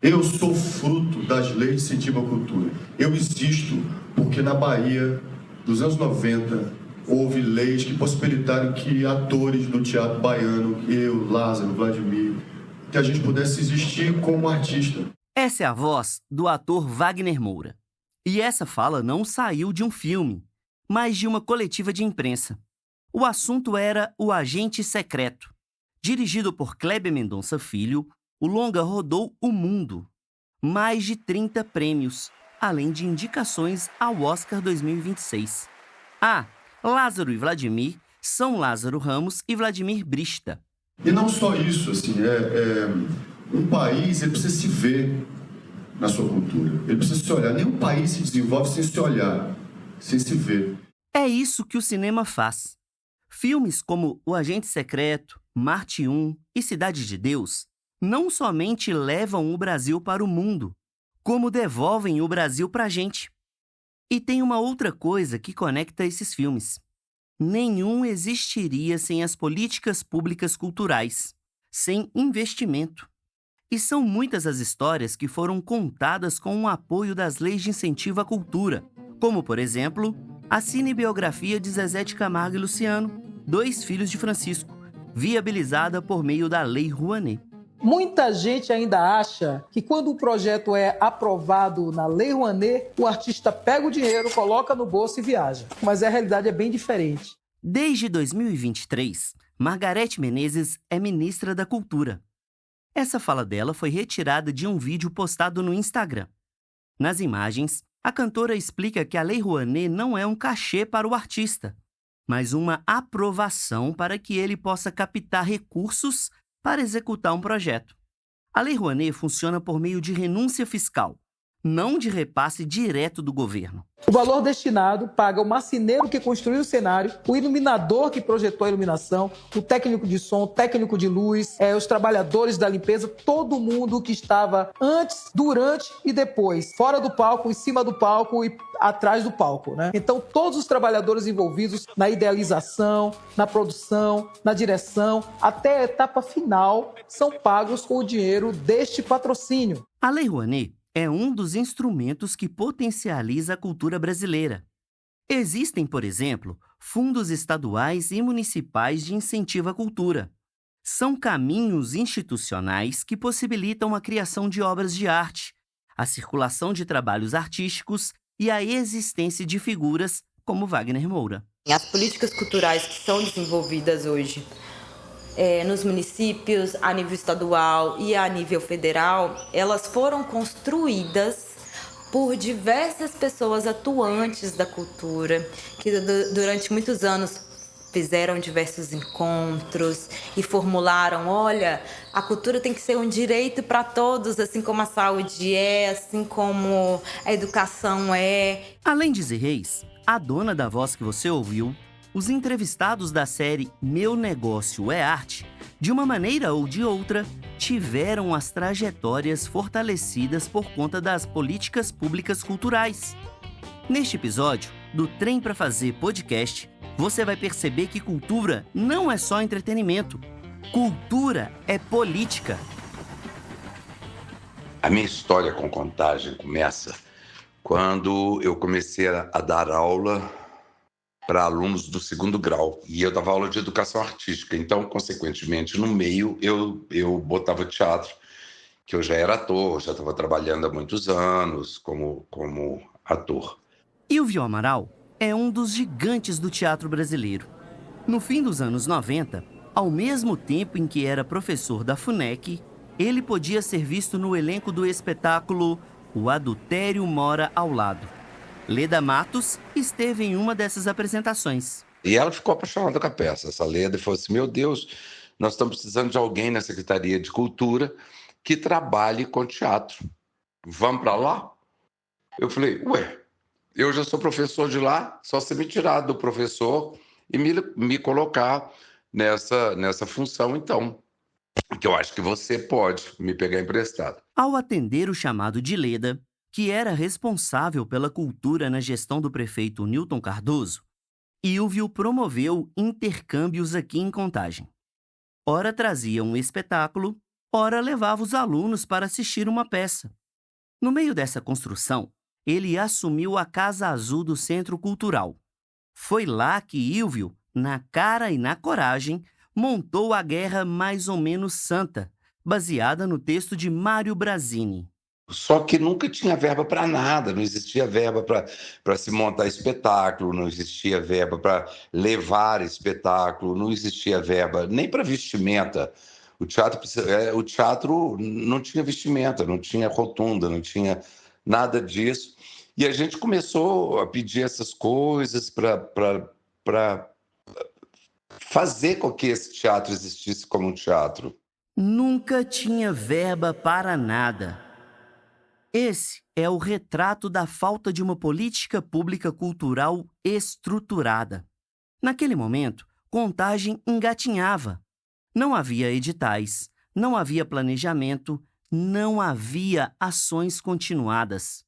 Eu sou fruto das leis de incentivo à cultura. Eu existo porque na Bahia, dos anos 90, houve leis que possibilitaram que atores do teatro baiano, eu, Lázaro, Vladimir, que a gente pudesse existir como artista. Essa é a voz do ator Wagner Moura. E essa fala não saiu de um filme, mas de uma coletiva de imprensa. O assunto era O Agente Secreto. Dirigido por Kleber Mendonça Filho, o longa rodou o mundo. Mais de 30 prêmios, além de indicações ao Oscar 2026. Lázaro e Vladimir são Lázaro Ramos e Vladimir Brista. E não só isso, um país ele precisa se ver na sua cultura. Ele precisa se olhar. Nenhum país se desenvolve sem se olhar, sem se ver. É isso que o cinema faz. Filmes como O Agente Secreto, Marte 1 e Cidade de Deus não somente levam o Brasil para o mundo, como devolvem o Brasil para a gente. E tem uma outra coisa que conecta esses filmes. Nenhum existiria sem as políticas públicas culturais, sem investimento. E são muitas as histórias que foram contadas com o apoio das leis de incentivo à cultura, como, por exemplo, a cinebiografia de Zezé de Camargo e Luciano, Dois Filhos de Francisco, viabilizada por meio da Lei Rouanet. Muita gente ainda acha que quando o projeto é aprovado na Lei Rouanet, o artista pega o dinheiro, coloca no bolso e viaja. Mas a realidade é bem diferente. Desde 2023, Margareth Menezes é ministra da Cultura. Essa fala dela foi retirada de um vídeo postado no Instagram. Nas imagens, a cantora explica que a Lei Rouanet não é um cachê para o artista, mas uma aprovação para que ele possa captar recursos para executar um projeto. A Lei Rouanet funciona por meio de renúncia fiscal, não de repasse direto do governo. O valor destinado paga o marceneiro que construiu o cenário, o iluminador que projetou a iluminação, o técnico de som, o técnico de luz, os trabalhadores da limpeza, todo mundo que estava antes, durante e depois, fora do palco, em cima do palco e atrás do palco, né? Então, todos os trabalhadores envolvidos na idealização, na produção, na direção, até a etapa final, são pagos com o dinheiro deste patrocínio. A Lei Rouanet é um dos instrumentos que potencializa a cultura brasileira. Existem, por exemplo, fundos estaduais e municipais de incentivo à cultura. São caminhos institucionais que possibilitam a criação de obras de arte, a circulação de trabalhos artísticos e a existência de figuras como Wagner Moura. As políticas culturais que são desenvolvidas hoje nos municípios, a nível estadual e a nível federal, elas foram construídas por diversas pessoas atuantes da cultura, que durante muitos anos fizeram diversos encontros e formularam, olha, a cultura tem que ser um direito para todos, assim como a saúde é, assim como a educação é. Além de Zé Reis, a dona da voz que você ouviu, os entrevistados da série Meu Negócio é Arte, de uma maneira ou de outra, tiveram as trajetórias fortalecidas por conta das políticas públicas culturais. Neste episódio do Trem pra Fazer podcast, você vai perceber que cultura não é só entretenimento. Cultura é política. A minha história com Contagem começa quando eu comecei a dar aula para alunos do 2º grau. E eu dava aula de educação artística. Então, consequentemente, no meio, eu botava teatro, que eu já era ator, já estava trabalhando há muitos anos como ator. Ilvio Amaral é um dos gigantes do teatro brasileiro. No fim dos anos 90, ao mesmo tempo em que era professor da FUNEC, ele podia ser visto no elenco do espetáculo O Adultério Mora ao Lado. Leda Matos esteve em uma dessas apresentações. E ela ficou apaixonada com a peça, essa Leda, e falou assim, meu Deus, nós estamos precisando de alguém na Secretaria de Cultura que trabalhe com teatro. Vamos para lá? Eu falei, eu já sou professor de lá, só você me tirar do professor e me colocar nessa função, então. Que eu acho que você pode me pegar emprestado. Ao atender o chamado de Leda, que era responsável pela cultura na gestão do prefeito Newton Cardoso, Ilvio promoveu intercâmbios aqui em Contagem. Ora trazia um espetáculo, ora levava os alunos para assistir uma peça. No meio dessa construção, ele assumiu a Casa Azul do Centro Cultural. Foi lá que Ilvio, na cara e na coragem, montou a Guerra Mais ou Menos Santa, baseada no texto de Mário Brazini. Só que nunca tinha verba para nada, não existia verba para se montar espetáculo, não existia verba para levar espetáculo, não existia verba nem para vestimenta. O teatro não tinha vestimenta, não tinha rotunda, não tinha nada disso. E a gente começou a pedir essas coisas para fazer com que esse teatro existisse como um teatro. Nunca tinha verba para nada. Esse é o retrato da falta de uma política pública cultural estruturada. Naquele momento, Contagem engatinhava. Não havia editais, não havia planejamento, não havia ações continuadas.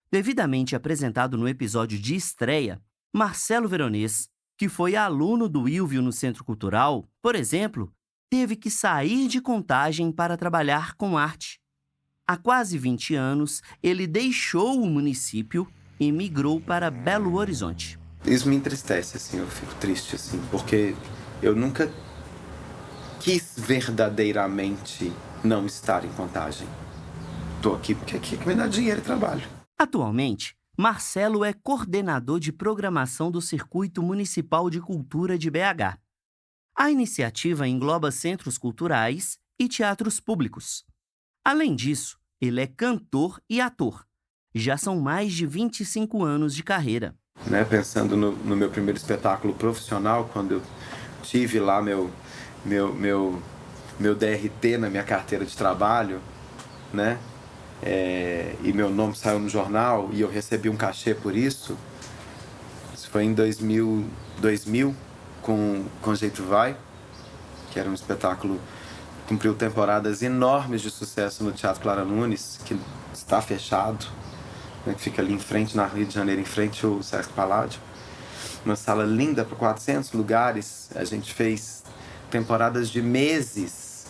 Devidamente apresentado no episódio de estreia, Marcelo Veronês, que foi aluno do Ilvio no Centro Cultural, por exemplo, teve que sair de Contagem para trabalhar com arte. Há quase 20 anos, ele deixou o município e migrou para Belo Horizonte. Isso me entristece, assim, eu fico triste, assim, porque eu nunca quis verdadeiramente não estar em Contagem. Estou aqui porque aqui me dá dinheiro e trabalho. Atualmente, Marcelo é coordenador de programação do Circuito Municipal de Cultura de BH. A iniciativa engloba centros culturais e teatros públicos. Além disso, ele é cantor e ator. Já são mais de 25 anos de carreira. Pensando no meu primeiro espetáculo profissional, quando eu tive lá meu DRT na minha carteira de trabalho, né? E meu nome saiu no jornal e eu recebi um cachê por isso. Isso foi em 2000 com Jeito Vai, que era um espetáculo que cumpriu temporadas enormes de sucesso no Teatro Clara Nunes, que está fechado, né, que fica ali em frente, na Rio de Janeiro, em frente ao Sesc Paládio. Uma sala linda para 400 lugares. A gente fez temporadas de meses,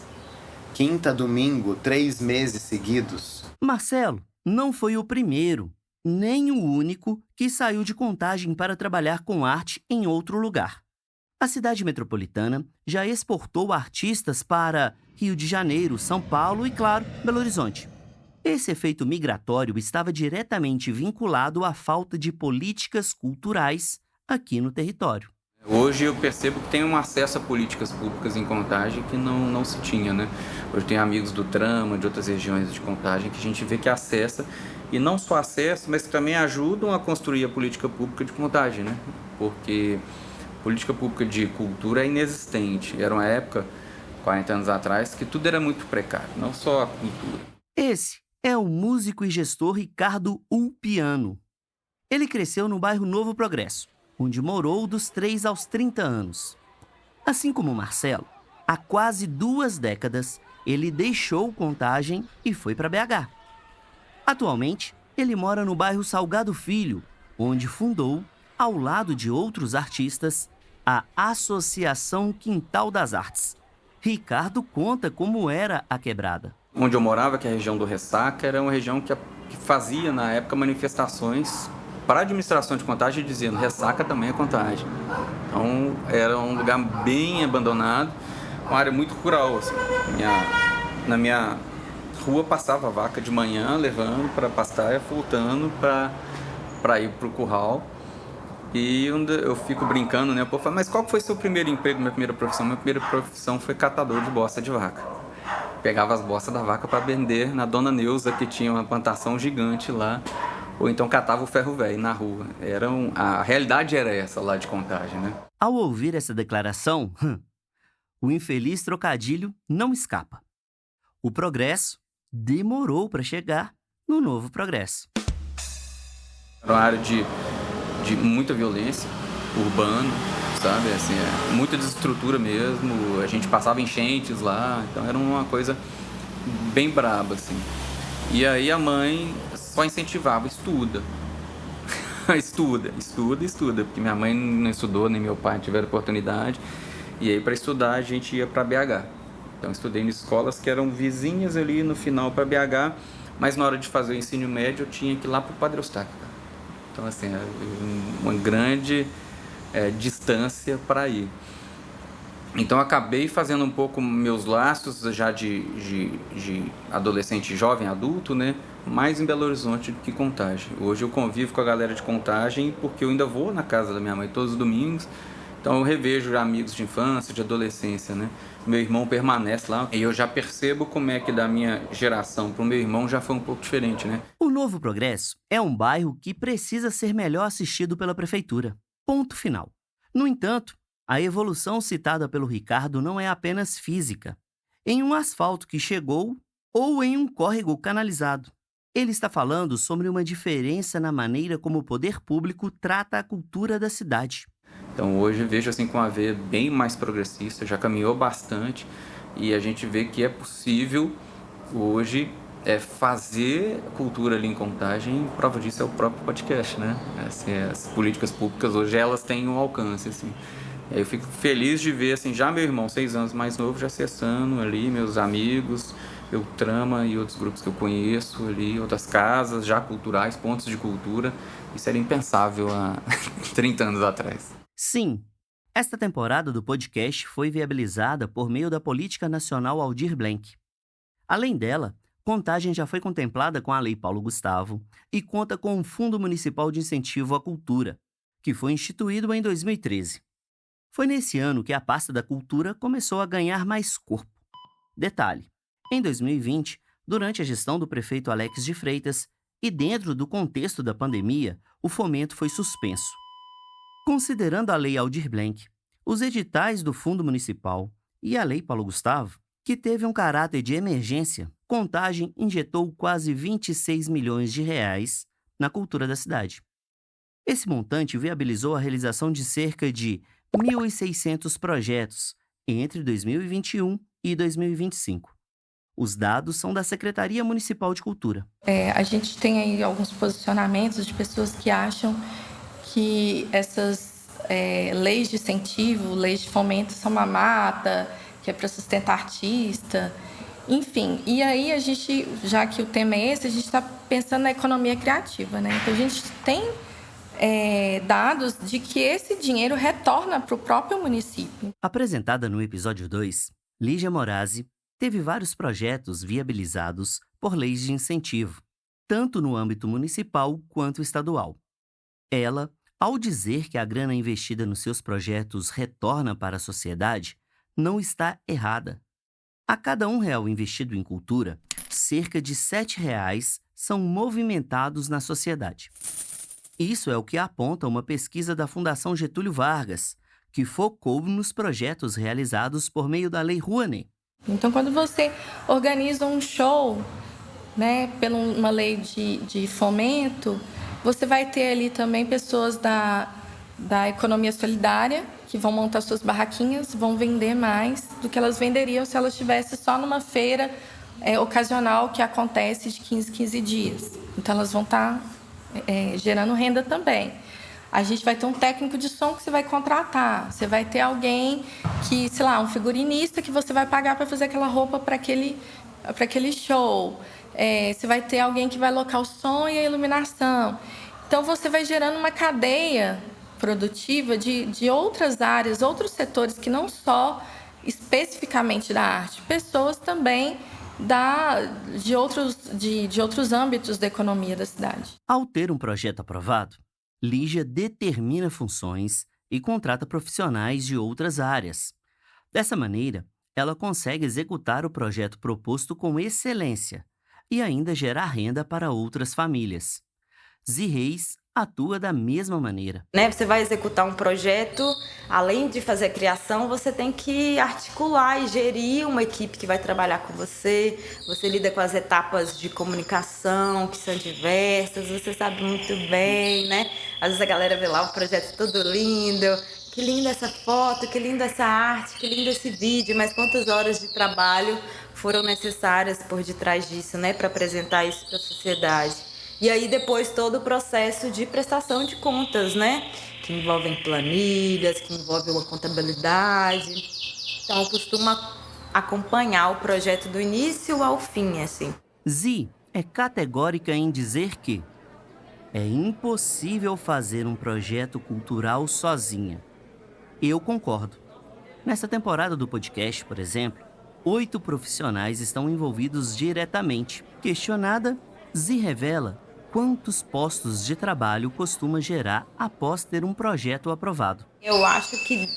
quinta a domingo, 3 meses seguidos. Marcelo não foi o primeiro, nem o único que saiu de Contagem para trabalhar com arte em outro lugar. A cidade metropolitana já exportou artistas para Rio de Janeiro, São Paulo e, claro, Belo Horizonte. Esse efeito migratório estava diretamente vinculado à falta de políticas culturais aqui no território. Hoje eu percebo que tem um acesso a políticas públicas em Contagem que não se tinha, né? Hoje tem amigos do Trama, de outras regiões de Contagem, que a gente vê que acessa, e não só acessa, mas que também ajudam a construir a política pública de Contagem, né? Porque política pública de cultura é inexistente. Era uma época, 40 anos atrás, que tudo era muito precário, não só a cultura. Esse é o músico e gestor Ricardo Ulpiano. Ele cresceu no bairro Novo Progresso, onde morou dos 3 aos 30 anos. Assim como Marcelo, há quase 2 décadas, ele deixou Contagem e foi para BH. Atualmente, ele mora no bairro Salgado Filho, onde fundou, ao lado de outros artistas, a Associação Quintal das Artes. Ricardo conta como era a quebrada. Onde eu morava, que é a região do Ressaca, era uma região que fazia, na época, manifestações para a administração de Contagem, dizendo Ressaca também é Contagem. Então, era um lugar bem abandonado, uma área muito rural. Assim. Na minha rua passava vaca de manhã, levando para pastar e voltando para ir para o curral. E eu fico brincando, né? O povo fala, mas qual foi seu primeiro emprego, minha primeira profissão? Minha primeira profissão foi catador de bosta de vaca. Pegava as bostas da vaca para vender na Dona Neuza, que tinha uma plantação gigante lá. Ou então catava o ferro velho na rua. A realidade era essa lá de Contagem, né? Ao ouvir essa declaração, o infeliz trocadilho não escapa. O progresso demorou para chegar no novo progresso. Era uma área de muita violência urbana, sabe? Assim, muita desestrutura mesmo. A gente passava enchentes lá, então era uma coisa bem braba, assim. E aí a mãe só incentivava, estuda, porque minha mãe não estudou, nem meu pai tiveram oportunidade. E aí para estudar a gente ia para BH, Então, estudei em escolas que eram vizinhas ali no final para BH, mas na hora de fazer o ensino médio eu tinha que ir lá para o Padre Eustáquio. Então, assim, uma grande distância para ir. Então, acabei fazendo um pouco meus laços já de adolescente, jovem, adulto, né? Mais em Belo Horizonte do que Contagem. Hoje eu convivo com a galera de Contagem porque eu ainda vou na casa da minha mãe todos os domingos. Então eu revejo amigos de infância, de adolescência, né? Meu irmão permanece lá e eu já percebo como é que da minha geração para o meu irmão já foi um pouco diferente, né? O Novo Progresso é um bairro que precisa ser melhor assistido pela prefeitura. Ponto final. No entanto, a evolução citada pelo Ricardo não é apenas física, em um asfalto que chegou ou em um córrego canalizado. Ele está falando sobre uma diferença na maneira como o poder público trata a cultura da cidade. Então hoje vejo assim com a veia bem mais progressista, já caminhou bastante e a gente vê que é possível hoje fazer cultura ali em Contagem. Prova disso é o próprio podcast, né? Assim, as políticas públicas hoje elas têm um alcance, assim. Eu fico feliz de ver, assim, já meu irmão, 6 anos mais novo, já acessando ali, meus amigos, eu Trama e outros grupos que eu conheço ali, outras casas já culturais, pontos de cultura. Isso era impensável há 30 anos atrás. Sim, esta temporada do podcast foi viabilizada por meio da Política Nacional Aldir Blanc. Além dela, Contagem já foi contemplada com a Lei Paulo Gustavo e conta com um Fundo Municipal de Incentivo à Cultura, que foi instituído em 2013. Foi nesse ano que a pasta da cultura começou a ganhar mais corpo. Detalhe, em 2020, durante a gestão do prefeito Alex de Freitas e dentro do contexto da pandemia, o fomento foi suspenso. Considerando a Lei Aldir Blanc, os editais do Fundo Municipal e a Lei Paulo Gustavo, que teve um caráter de emergência, Contagem injetou quase 26 milhões de reais na cultura da cidade. Esse montante viabilizou a realização de cerca de 1.600 projetos entre 2021 e 2025. Os dados são da Secretaria Municipal de Cultura. A gente tem aí alguns posicionamentos de pessoas que acham que essas leis de incentivo, leis de fomento são uma mata, que é para sustentar artista, enfim. E aí a gente, já que o tema é esse, a gente está pensando na economia criativa, né? Então a gente tem dados de que esse dinheiro retorna para o próprio município. Apresentada no episódio 2, Lígia Morazzi teve vários projetos viabilizados por leis de incentivo, tanto no âmbito municipal quanto estadual. Ela, ao dizer que a grana investida nos seus projetos retorna para a sociedade, não está errada. A cada R$1 investido em cultura, cerca de R$7 são movimentados na sociedade. Isso é o que aponta uma pesquisa da Fundação Getúlio Vargas, que focou nos projetos realizados por meio da Lei Rouanet. Então, quando você organiza um show, né, por uma lei de fomento, você vai ter ali também pessoas da economia solidária que vão montar suas barraquinhas, vão vender mais do que elas venderiam se elas estivessem só numa feira ocasional que acontece de 15 dias. Então, elas vão estar gerando renda também. A gente vai ter um técnico de som que você vai contratar. Você vai ter alguém que, sei lá, um figurinista que você vai pagar para fazer aquela roupa para aquele show. Você vai ter alguém que vai alocar o som e a iluminação. Então, você vai gerando uma cadeia produtiva de outras áreas, outros setores que não só especificamente da arte, pessoas também de outros âmbitos da economia da cidade. Ao ter um projeto aprovado, Lígia determina funções e contrata profissionais de outras áreas. Dessa maneira, ela consegue executar o projeto proposto com excelência e ainda gerar renda para outras famílias. Zi Reis atua da mesma maneira. Você vai executar um projeto, além de fazer a criação, você tem que articular e gerir uma equipe que vai trabalhar com você. Você lida com as etapas de comunicação, que são diversas, você sabe muito bem, né? Às vezes a galera vê lá o projeto todo lindo, que linda essa foto, que linda essa arte, que lindo esse vídeo, mas quantas horas de trabalho foram necessárias por detrás disso, né, para apresentar isso para a sociedade. E aí depois todo o processo de prestação de contas, né? Que envolvem planilhas, que envolve uma contabilidade. Então costuma acompanhar o projeto do início ao fim, assim. Zi é categórica em dizer que é impossível fazer um projeto cultural sozinha. Eu concordo. Nessa temporada do podcast, por exemplo, 8 profissionais estão envolvidos diretamente. Questionada, Zi revela quantos postos de trabalho costuma gerar após ter um projeto aprovado. Eu acho que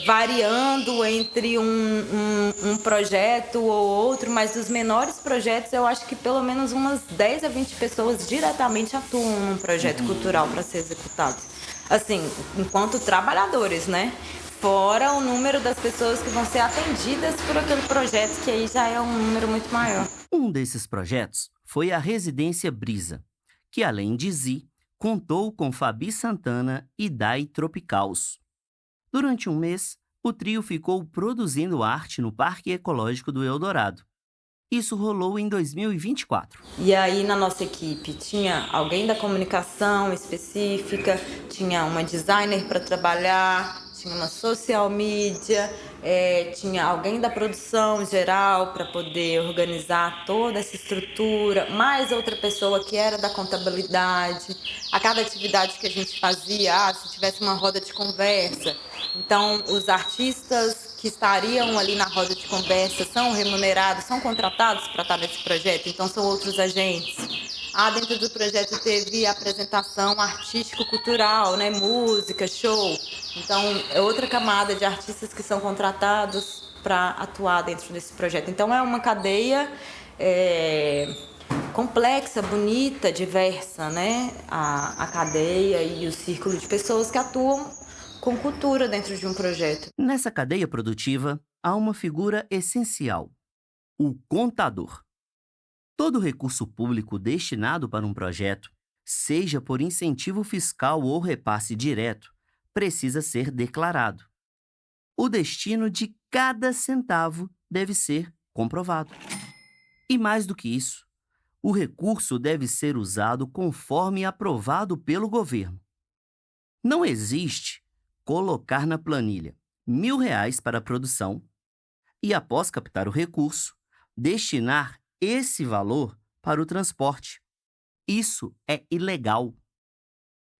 variando entre um projeto ou outro, mas dos menores projetos, eu acho que pelo menos umas 10 a 20 pessoas diretamente atuam num projeto cultural para ser executado. Assim, enquanto trabalhadores, né? Fora o número das pessoas que vão ser atendidas por aquele projeto, que aí já é um número muito maior. Um desses projetos foi a Residência Brisa, que além de Zi, contou com Fabi Santana e Dai Tropicals. Durante um mês, o trio ficou produzindo arte no Parque Ecológico do Eldorado. Isso rolou em 2024. E aí, na nossa equipe, tinha alguém da comunicação específica, tinha uma designer para trabalhar, tinha uma social media, tinha alguém da produção geral para poder organizar toda essa estrutura, mais outra pessoa que era da contabilidade. A cada atividade que a gente fazia, se tivesse uma roda de conversa, então os artistas que estariam ali na roda de conversa são remunerados, são contratados para estar nesse projeto, então são outros agentes. Dentro do projeto teve apresentação artístico-cultural, né? Música, show. Então, é outra camada de artistas que são contratados para atuar dentro desse projeto. Então, é uma cadeia complexa, bonita, diversa, né? A cadeia e o círculo de pessoas que atuam com cultura dentro de um projeto. Nessa cadeia produtiva, há uma figura essencial: o contador. Todo recurso público destinado para um projeto, seja por incentivo fiscal ou repasse direto, precisa ser declarado. O destino de cada centavo deve ser comprovado. E mais do que isso, o recurso deve ser usado conforme aprovado pelo governo. Não existe colocar na planilha R$ 1.000 para a produção e, após captar o recurso, destinar esse valor para o transporte. Isso é ilegal.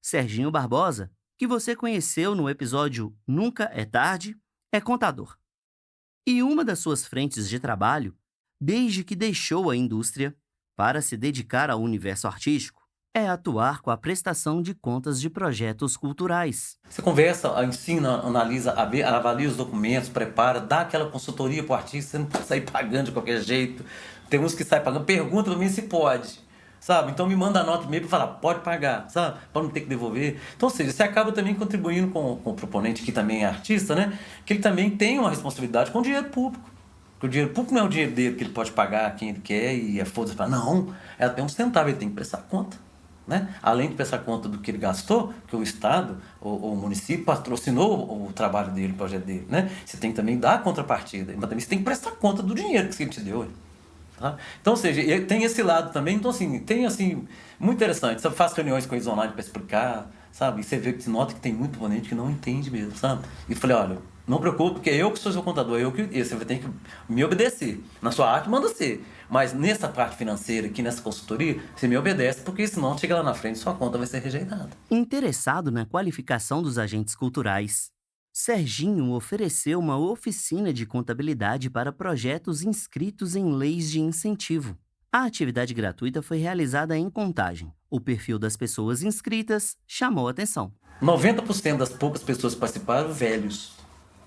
Serginho Barbosa, que você conheceu no episódio Nunca é Tarde, é contador. E uma das suas frentes de trabalho, desde que deixou a indústria para se dedicar ao universo artístico, é atuar com a prestação de contas de projetos culturais. Você conversa, ensina, analisa, avalia os documentos, prepara, dá aquela consultoria para o artista, você não pode sair pagando de qualquer jeito. Tem uns que saem pagando, pergunta para mim se pode, sabe? Então me manda a nota e-mail para falar, pode pagar, sabe? Para não ter que devolver. Então, ou seja, você acaba também contribuindo com o proponente, que também é artista, né? Que ele também tem uma responsabilidade com o dinheiro público. Porque o dinheiro público não é o dinheiro dele que ele pode pagar a quem ele quer e a foda-se fala, não, ela tem um centavo, ele tem que prestar conta. Né? Além de prestar conta do que ele gastou, que o Estado ou o município patrocinou o trabalho dele, o projeto dele, né? Você tem que também dar a contrapartida, mas também você tem que prestar conta do dinheiro que ele te deu. Tá? Então, ou seja, tem esse lado também, então assim, tem assim, muito interessante, você faz reuniões com eles online para explicar, sabe? E você vê que se nota que tem muito oponente que não entende mesmo, sabe? E falei, olha, não preocupe, porque eu que sou seu contador, você vai ter que me obedecer. Na sua arte, manda ser. Mas nessa parte financeira, aqui nessa consultoria, você me obedece, porque senão chega lá na frente sua conta vai ser rejeitada. Interessado na qualificação dos agentes culturais, Serginho ofereceu uma oficina de contabilidade para projetos inscritos em leis de incentivo. A atividade gratuita foi realizada em Contagem. O perfil das pessoas inscritas chamou a atenção. 90% das poucas pessoas que participaram, velhos.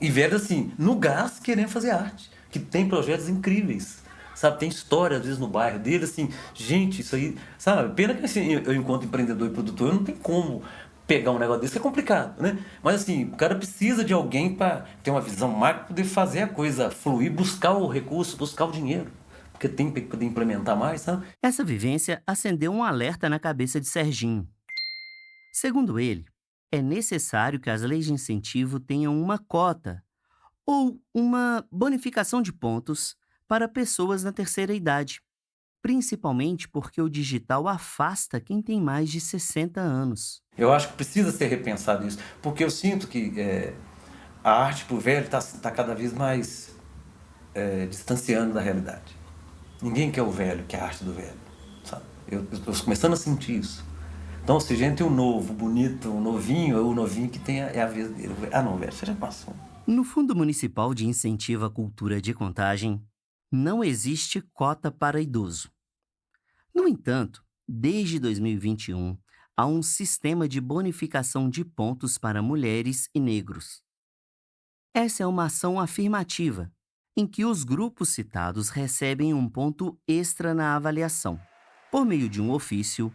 E velhos, assim, no gás, querendo fazer arte. Que tem projetos incríveis. Sabe, tem história, às vezes, no bairro dele, assim, gente, isso aí, sabe, pena que assim, eu enquanto empreendedor e produtor, eu não tenho como pegar um negócio desse, que é complicado, né? Mas assim, o cara precisa de alguém para ter uma visão macro, poder fazer a coisa fluir, buscar o recurso, buscar o dinheiro, porque tem que poder implementar mais, sabe? Essa vivência acendeu um alerta na cabeça de Serginho. Segundo ele, é necessário que as leis de incentivo tenham uma cota ou uma bonificação de pontos para pessoas na terceira idade, principalmente porque o digital afasta quem tem mais de 60 anos. Eu acho que precisa ser repensado isso, porque eu sinto que a arte pro velho está cada vez mais distanciando da realidade. Ninguém quer o velho, quer a arte do velho, sabe? Eu estou começando a sentir isso. Então, se gente o novo, bonito, o novinho, é o novinho que tem a vez dele. Ah, não, velho, você já passou. No Fundo Municipal de Incentivo à Cultura de Contagem, não existe cota para idoso. No entanto, desde 2021, há um sistema de bonificação de pontos para mulheres e negros. Essa é uma ação afirmativa, em que os grupos citados recebem um ponto extra na avaliação. Por meio de um ofício,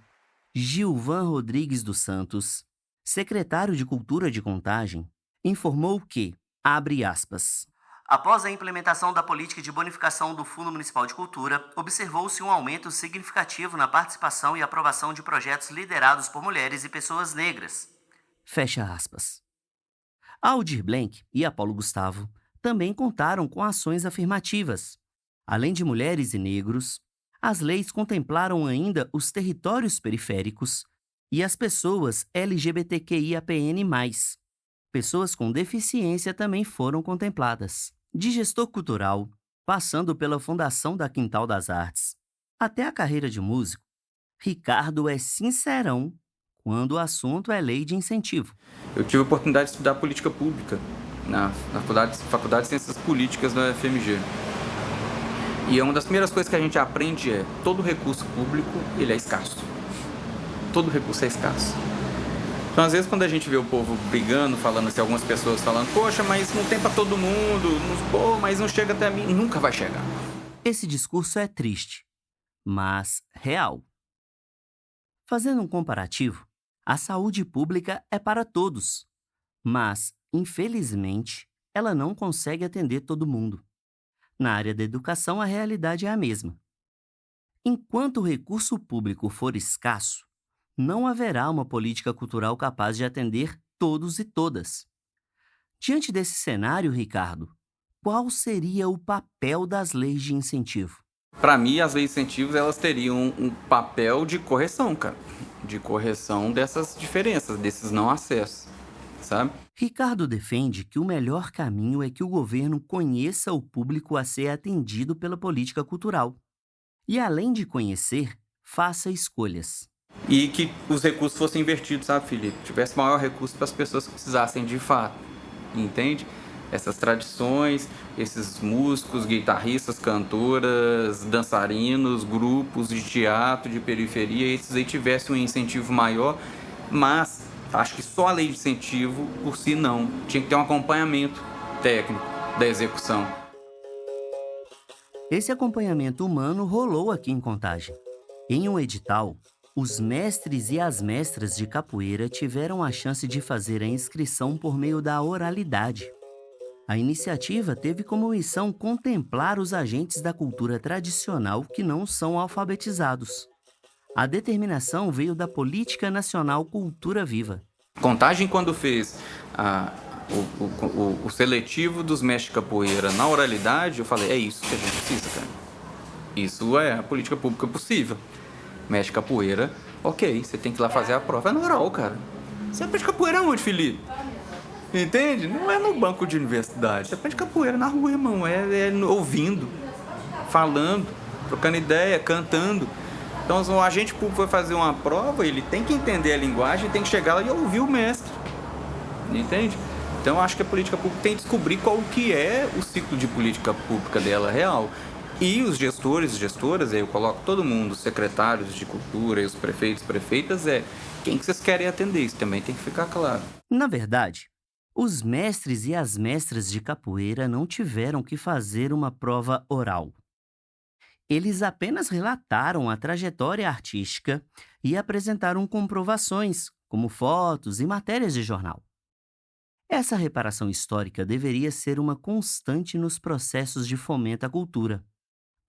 Gilvan Rodrigues dos Santos, secretário de Cultura de Contagem, informou que, abre aspas, após a implementação da política de bonificação do Fundo Municipal de Cultura, observou-se um aumento significativo na participação e aprovação de projetos liderados por mulheres e pessoas negras. Fecha aspas. Aldir Blanc e Apolo Gustavo também contaram com ações afirmativas. Além de mulheres e negros, as leis contemplaram ainda os territórios periféricos e as pessoas LGBTQIAPN+. Pessoas com deficiência também foram contempladas. De gestor cultural, passando pela fundação da Quintal das Artes, até a carreira de músico, Ricardo é sincerão quando o assunto é lei de incentivo. Eu tive a oportunidade de estudar política pública na Faculdade de Ciências Políticas da UFMG. E uma das primeiras coisas que a gente aprende é todo recurso público ele é escasso. Todo recurso é escasso. Então, às vezes, quando a gente vê o povo brigando, falando assim, algumas pessoas falando, poxa, mas não tem para todo mundo, mas não chega até mim, nunca vai chegar. Esse discurso é triste, mas real. Fazendo um comparativo, a saúde pública é para todos, mas, infelizmente, ela não consegue atender todo mundo. Na área da educação, a realidade é a mesma. Enquanto o recurso público for escasso, não haverá uma política cultural capaz de atender todos e todas. Diante desse cenário, Ricardo, qual seria o papel das leis de incentivo? Para mim, as leis de incentivos elas teriam um papel de correção, cara. De correção dessas diferenças, desses não acessos, sabe? Ricardo defende que o melhor caminho é que o governo conheça o público a ser atendido pela política cultural. E, além de conhecer, faça escolhas. E que os recursos fossem invertidos, sabe, Felipe? Tivesse maior recurso para as pessoas que precisassem de fato, entende? Essas tradições, esses músicos, guitarristas, cantoras, dançarinos, grupos de teatro, de periferia, esses aí tivessem um incentivo maior, mas acho que só a lei de incentivo por si não. Tinha que ter um acompanhamento técnico da execução. Esse acompanhamento humano rolou aqui em Contagem. Em um edital, os mestres e as mestras de capoeira tiveram a chance de fazer a inscrição por meio da oralidade. A iniciativa teve como missão contemplar os agentes da cultura tradicional que não são alfabetizados. A determinação veio da Política Nacional Cultura Viva. Contagem, quando fez o seletivo dos mestres de capoeira na oralidade, eu falei, é isso que a gente precisa, cara. Isso é a política pública possível. Mestre de capoeira, ok, você tem que ir lá fazer a prova. É na oral, cara. Você aprende capoeira onde, Felipe? Entende? Não é no banco de universidade. Você aprende capoeira na rua, irmão. É ouvindo, falando, trocando ideia, cantando. Então, se o agente público for fazer uma prova, ele tem que entender a linguagem, tem que chegar lá e ouvir o mestre. Entende? Então, eu acho que a política pública tem que descobrir qual que é o ciclo de política pública dela real. E os gestores e gestoras, aí eu coloco todo mundo, os secretários de cultura e os prefeitos, prefeitas, quem que vocês querem atender, isso também tem que ficar claro. Na verdade, os mestres e as mestras de capoeira não tiveram que fazer uma prova oral. Eles apenas relataram a trajetória artística e apresentaram comprovações, como fotos e matérias de jornal. Essa reparação histórica deveria ser uma constante nos processos de fomento à cultura.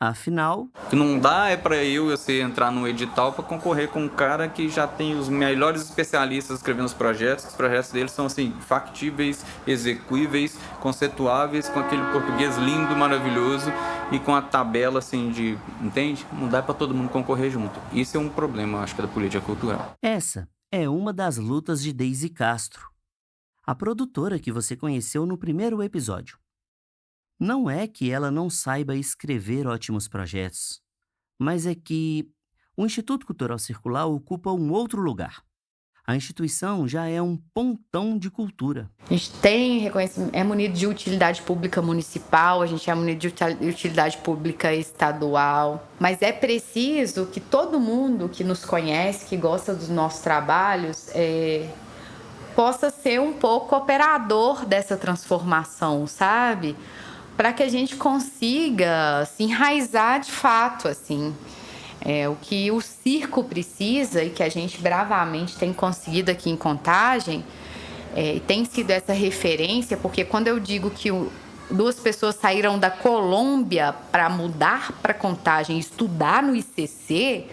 Afinal, O que não dá é para você entrar no edital para concorrer com um cara que já tem os melhores especialistas escrevendo os projetos, que os projetos deles são assim, factíveis, execuíveis, conceituáveis, com aquele português lindo, maravilhoso e com a tabela assim de, entende? Não dá para todo mundo concorrer junto. Isso é um problema, acho que, da política cultural. essa é uma das lutas de Deise Castro, a produtora que você conheceu no primeiro episódio. Não é que ela não saiba escrever ótimos projetos, mas é que o Instituto Cultural Circular ocupa um outro lugar. A instituição já é um pontão de cultura. A gente tem reconhecimento, é munido de utilidade pública municipal, a gente é munido de utilidade pública estadual, mas é preciso que todo mundo que nos conhece, que gosta dos nossos trabalhos, possa ser um pouco operador dessa transformação, sabe? Para que a gente consiga se enraizar de fato, assim. O que o circo precisa e que a gente bravamente tem conseguido aqui em Contagem, tem sido essa referência, porque quando eu digo que duas pessoas saíram da Colômbia para mudar para Contagem, estudar no ICC,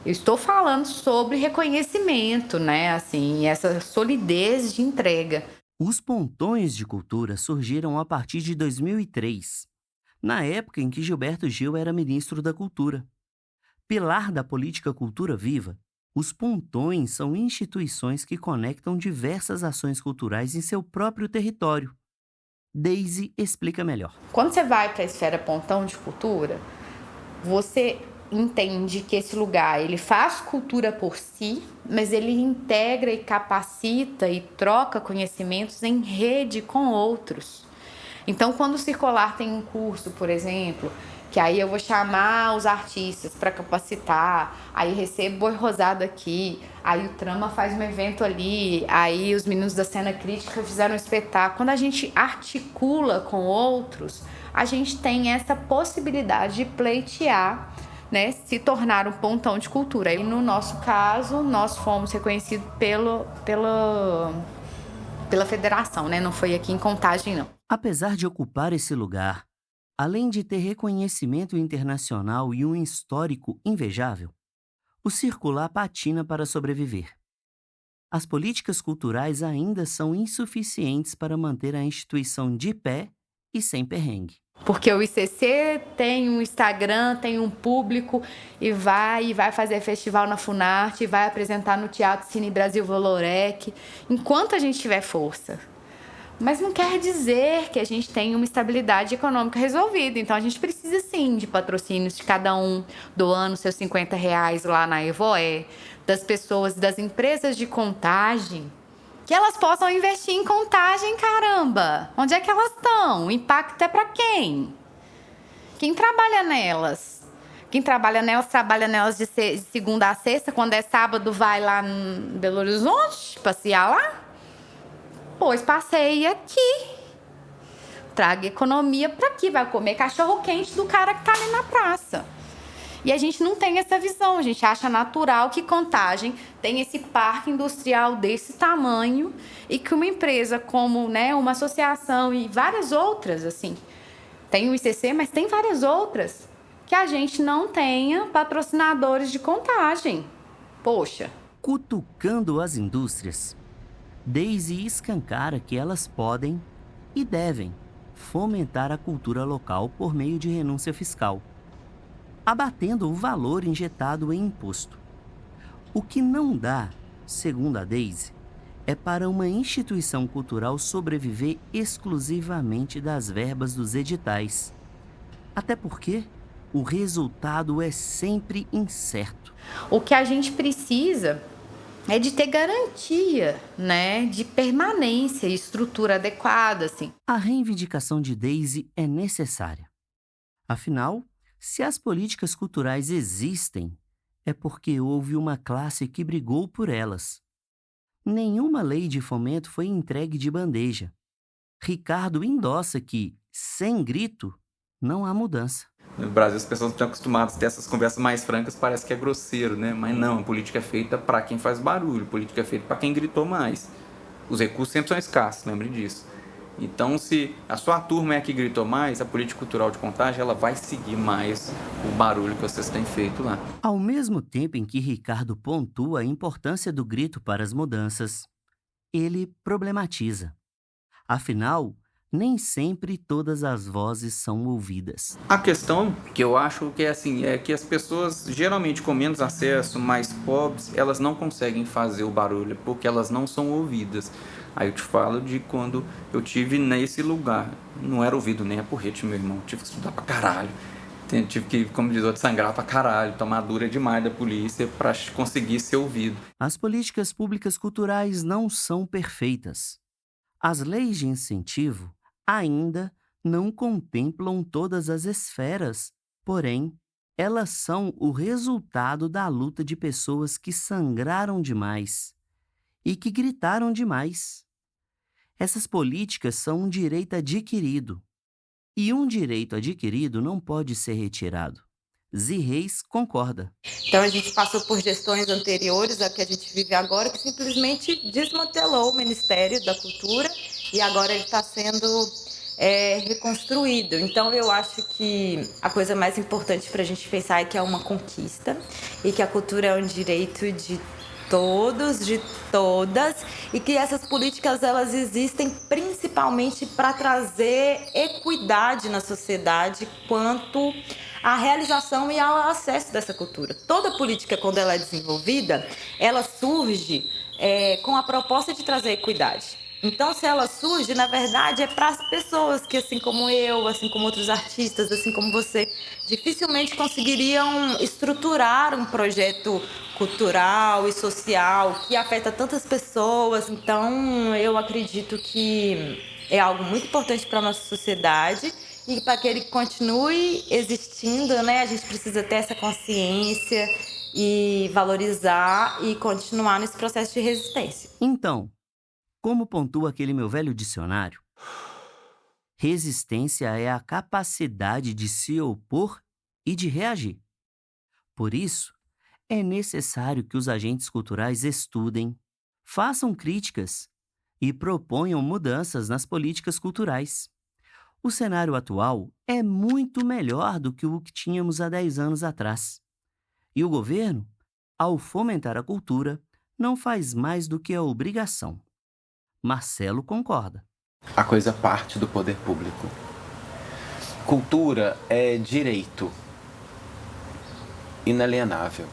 eu estou falando sobre reconhecimento, né? Assim, essa solidez de entrega. Os pontões de cultura surgiram a partir de 2003, na época em que Gilberto Gil era ministro da Cultura. Pilar da política Cultura Viva, os pontões são instituições que conectam diversas ações culturais em seu próprio território. Daisy explica melhor. Quando você vai para a esfera pontão de cultura, você entende que esse lugar ele faz cultura por si, mas ele integra e capacita e troca conhecimentos em rede com outros. Então, quando o Circular tem um curso, por exemplo, que aí eu vou chamar os artistas para capacitar, aí recebo Boi Rosado aqui, aí o Trama faz um evento ali, aí os meninos da cena crítica fizeram um espetáculo. Quando a gente articula com outros, a gente tem essa possibilidade de pleitear, né, se tornar um pontão de cultura. E no nosso caso, nós fomos reconhecidos pela federação, né? Não foi aqui em Contagem, não. Apesar de ocupar esse lugar, além de ter reconhecimento internacional e um histórico invejável, o Circular patina para sobreviver. As políticas culturais ainda são insuficientes para manter a instituição de pé e sem perrengue. Porque o ICC tem um Instagram, tem um público e vai fazer festival na Funarte, vai apresentar no Teatro Cine Brasil Valorec, enquanto a gente tiver força. Mas não quer dizer que a gente tenha uma estabilidade econômica resolvida. Então, a gente precisa, sim, de patrocínios de cada um, doando seus R$50 lá na Evoé, das pessoas, das empresas de Contagem, que elas possam investir em Contagem, caramba! Onde é que elas estão? O impacto é para quem? Quem trabalha nelas? Quem trabalha nelas de segunda a sexta, quando é sábado vai lá em Belo Horizonte, passear lá? Pois passeia aqui. Traga economia para aqui. Vai comer cachorro-quente do cara que tá ali na praça. E a gente não tem essa visão. A gente acha natural que Contagem tem esse parque industrial desse tamanho e que uma empresa como, né, uma associação e várias outras, assim, tem o ICC, mas tem várias outras, que a gente não tenha patrocinadores de Contagem. Poxa. Cutucando as indústrias, Daisy escancara que elas podem e devem fomentar a cultura local por meio de renúncia fiscal, abatendo o valor injetado em imposto. O que não dá, segundo a Daisy, é para uma instituição cultural sobreviver exclusivamente das verbas dos editais. Até porque o resultado é sempre incerto. O que a gente precisa é de ter garantia, né, de permanência e estrutura adequada, assim. A reivindicação de Daisy é necessária. Afinal, se as políticas culturais existem, é porque houve uma classe que brigou por elas. Nenhuma lei de fomento foi entregue de bandeja. Ricardo endossa que, sem grito, não há mudança. No Brasil, as pessoas estão acostumadas a ter essas conversas mais francas, parece que é grosseiro, né? Mas não, a política é feita para quem faz barulho, a política é feita para quem gritou mais. Os recursos sempre são escassos, lembre disso. Então, se a sua turma é a que gritou mais, a política cultural de Contagem ela vai seguir mais o barulho que vocês têm feito lá. Ao mesmo tempo em que Ricardo pontua a importância do grito para as mudanças, ele problematiza. Afinal, nem sempre todas as vozes são ouvidas. A questão que eu acho que é que as pessoas, geralmente com menos acesso, mais pobres, elas não conseguem fazer o barulho porque elas não são ouvidas. Aí eu te falo de quando eu tive nesse lugar. Não era ouvido nem a porrete, meu irmão. Tive que estudar pra caralho. Tive que, como diz outro, sangrar pra caralho, tomar dura demais da polícia pra conseguir ser ouvido. As políticas públicas culturais não são perfeitas. As leis de incentivo ainda não contemplam todas as esferas, porém, elas são o resultado da luta de pessoas que sangraram demais e que gritaram demais. Essas políticas são um direito adquirido, e um direito adquirido não pode ser retirado. Zé Reis concorda. Então a gente passou por gestões anteriores à que a gente vive agora, que simplesmente desmantelou o Ministério da Cultura e agora ele está sendo reconstruído. Então eu acho que a coisa mais importante para a gente pensar é que é uma conquista e que a cultura é um direito de todos, de todas, e que essas políticas elas existem principalmente para trazer equidade na sociedade quanto à realização e ao acesso dessa cultura. Toda política, quando ela é desenvolvida, ela surge com a proposta de trazer equidade. Então, se ela surge, na verdade, é para as pessoas que, assim como eu, assim como outros artistas, assim como você, dificilmente conseguiriam estruturar um projeto cultural e social que afeta tantas pessoas. Então, eu acredito que é algo muito importante para a nossa sociedade e para que ele continue existindo, né, a gente precisa ter essa consciência e valorizar e continuar nesse processo de resistência. Então, como pontua aquele meu velho dicionário, resistência é a capacidade de se opor e de reagir. Por isso, é necessário que os agentes culturais estudem, façam críticas e proponham mudanças nas políticas culturais. O cenário atual é muito melhor do que o que tínhamos há 10 anos atrás. E o governo, ao fomentar a cultura, não faz mais do que a obrigação. Marcelo concorda. A coisa parte do poder público. Cultura é direito inalienável.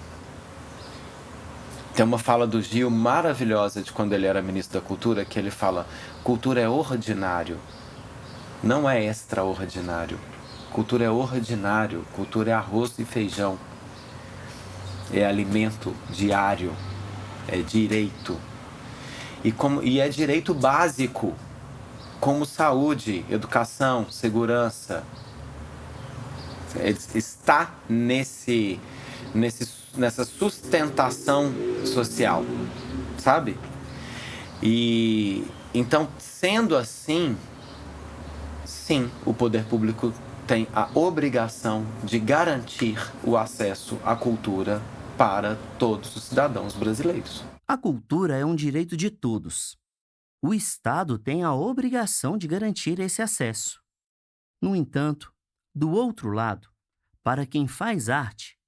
Tem uma fala do Gil maravilhosa de quando ele era ministro da Cultura, que ele fala: cultura é ordinário, não é extraordinário. Cultura é ordinário, cultura é arroz e feijão, é alimento diário, é direito. E é direito básico, como saúde, educação, segurança. Está nessa sustentação social, sabe? E então, sendo assim, sim, o poder público tem a obrigação de garantir o acesso à cultura para todos os cidadãos brasileiros. A cultura é um direito de todos. O Estado tem a obrigação de garantir esse acesso. No entanto, do outro lado, para quem faz arte,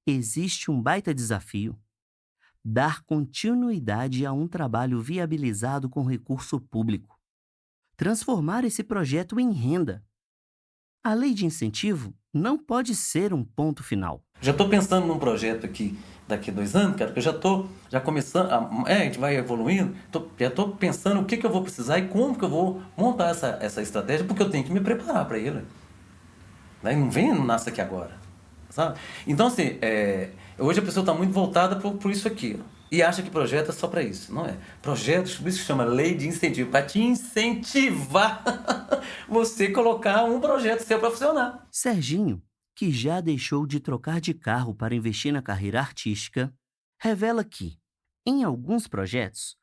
existe um baita desafio: dar continuidade a um trabalho viabilizado com recurso público. Transformar esse projeto em renda. A lei de incentivo não pode ser um ponto final. Já estou pensando num projeto aqui, daqui a 2 anos, cara, que eu já começando, a gente vai evoluindo, já estou pensando o que eu vou precisar e como que eu vou montar essa estratégia, porque eu tenho que me preparar para ele. Né? Não nasce aqui agora, sabe? Então, assim, hoje a pessoa está muito voltada por isso aqui, ó, e acha que projeto é só para isso. Não é. Projeto, isso se chama lei de incentivo, para te incentivar você colocar um projeto seu para funcionar. Serginho, que já deixou de trocar de carro para investir na carreira artística, revela que, em alguns projetos,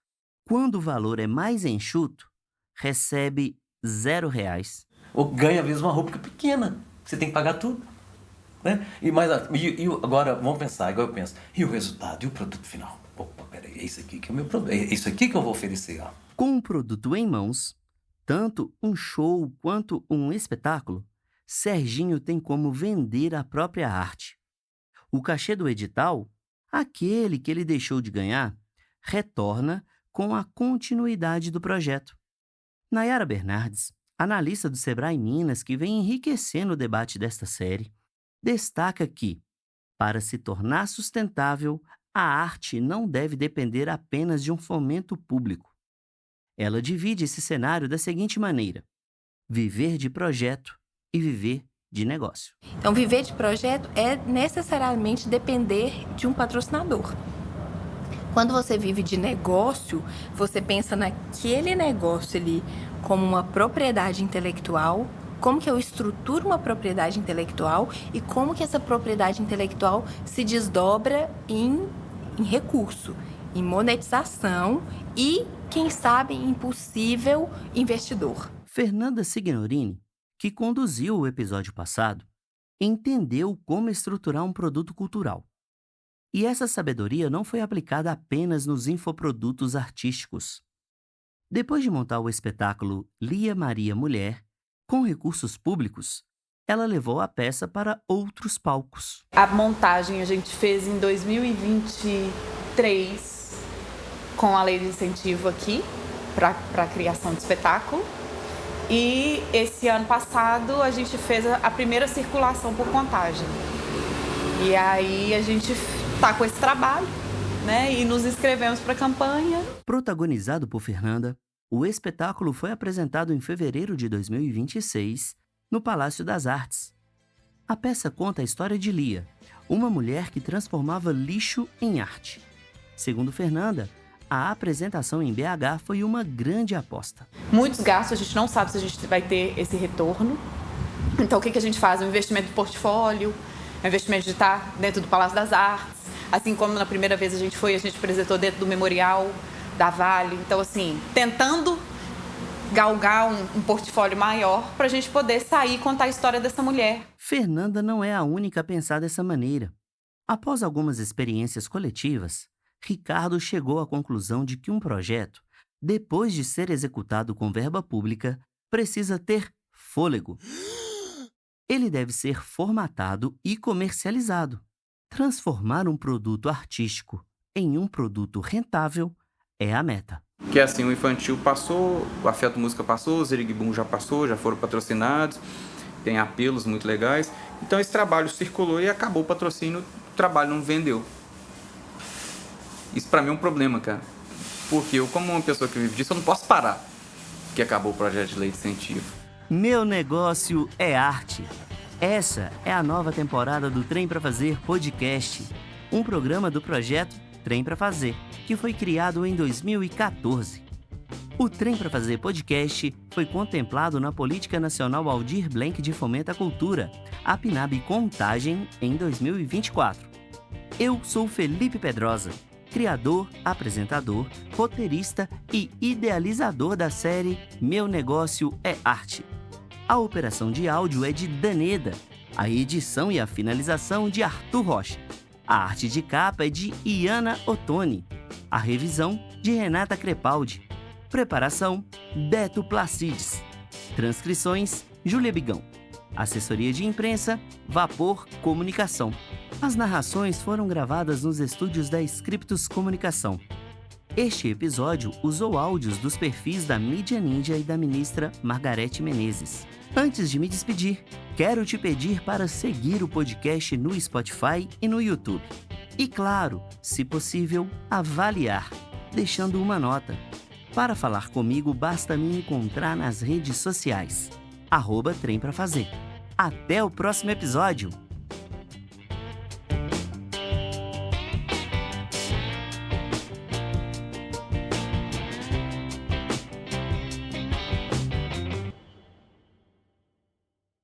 quando o valor é mais enxuto, recebe R$0. Ou ganha, às vezes, uma roupa pequena, você tem que pagar tudo. Né? E agora, vamos pensar, igual eu penso, e o resultado, e o produto final? Opa, peraí, é isso aqui que é o meu produto, é isso aqui que eu vou oferecer. Ó. Com o produto em mãos, tanto um show quanto um espetáculo, Serginho tem como vender a própria arte. O cachê do edital, aquele que ele deixou de ganhar, retorna com a continuidade do projeto. Nayara Bernardes analista do Sebrae Minas, que vem enriquecendo o debate desta série, destaca que, para se tornar sustentável, a arte não deve depender apenas de um fomento público. Ela divide esse cenário da seguinte maneira: viver de projeto e viver de negócio. Então, viver de projeto é necessariamente depender de um patrocinador. Quando você vive de negócio, você pensa naquele negócio ali como uma propriedade intelectual, como que eu estruturo uma propriedade intelectual e como que essa propriedade intelectual se desdobra em recurso, em monetização e, quem sabe, em possível investidor. Fernanda Signorini, que conduziu o episódio passado, entendeu como estruturar um produto cultural. E essa sabedoria não foi aplicada apenas nos infoprodutos artísticos. Depois de montar o espetáculo Lia Maria Mulher, com recursos públicos, ela levou a peça para outros palcos. A montagem a gente fez em 2023, com a lei de incentivo aqui, para a criação de espetáculo. E esse ano passado a gente fez a primeira circulação por Contagem. E aí a gente está com esse trabalho, né? E nos inscrevemos para a campanha. Protagonizado por Fernanda, o espetáculo foi apresentado em fevereiro de 2026 no Palácio das Artes. A peça conta a história de Lia, uma mulher que transformava lixo em arte. Segundo Fernanda, a apresentação em BH foi uma grande aposta. Muitos gastos, a gente não sabe se a gente vai ter esse retorno. Então, o que a gente faz? Um investimento de portfólio, um investimento de estar dentro do Palácio das Artes. Assim como na primeira vez a gente apresentou dentro do Memorial da Vale. Então, assim, tentando galgar um portfólio maior para a gente poder sair e contar a história dessa mulher. Fernanda não é a única a pensar dessa maneira. Após algumas experiências coletivas, Ricardo chegou à conclusão de que um projeto, depois de ser executado com verba pública, precisa ter fôlego. Ele deve ser formatado e comercializado. Transformar um produto artístico em um produto rentável é a meta. Que é assim, o infantil passou, o Afeto Música passou, o Ziriguibum já passou, já foram patrocinados, tem apelos muito legais. Então esse trabalho circulou e acabou o patrocínio, o trabalho não vendeu. Isso pra mim é um problema, cara. Porque eu, como uma pessoa que vive disso, eu não posso parar que acabou o projeto de lei de incentivo. Meu negócio é arte. Essa é a nova temporada do Trem pra Fazer podcast, um programa do projeto Trem pra Fazer, que foi criado em 2014. O Trem pra Fazer podcast foi contemplado na Política Nacional Aldir Blanc de Fomento à Cultura, a PNAB Contagem, em 2024. Eu sou Felipe Pedrosa, criador, apresentador, roteirista e idealizador da série Meu Negócio é Arte. A operação de áudio é de Daneda, a edição e a finalização de Arthur Rocha. A arte de capa é de Iana Ottoni, a revisão de Renata Crepaldi. Preparação, Beto Placides. Transcrições, Júlia Bigão. Assessoria de imprensa, Vapor Comunicação. As narrações foram gravadas nos estúdios da Scriptus Comunicação. Este episódio usou áudios dos perfis da Mídia Ninja e da ministra Margarete Menezes. Antes de me despedir, quero te pedir para seguir o podcast no Spotify e no YouTube. E claro, se possível, avaliar, deixando uma nota. Para falar comigo, basta me encontrar nas redes sociais. @tremprafazer. Até o próximo episódio!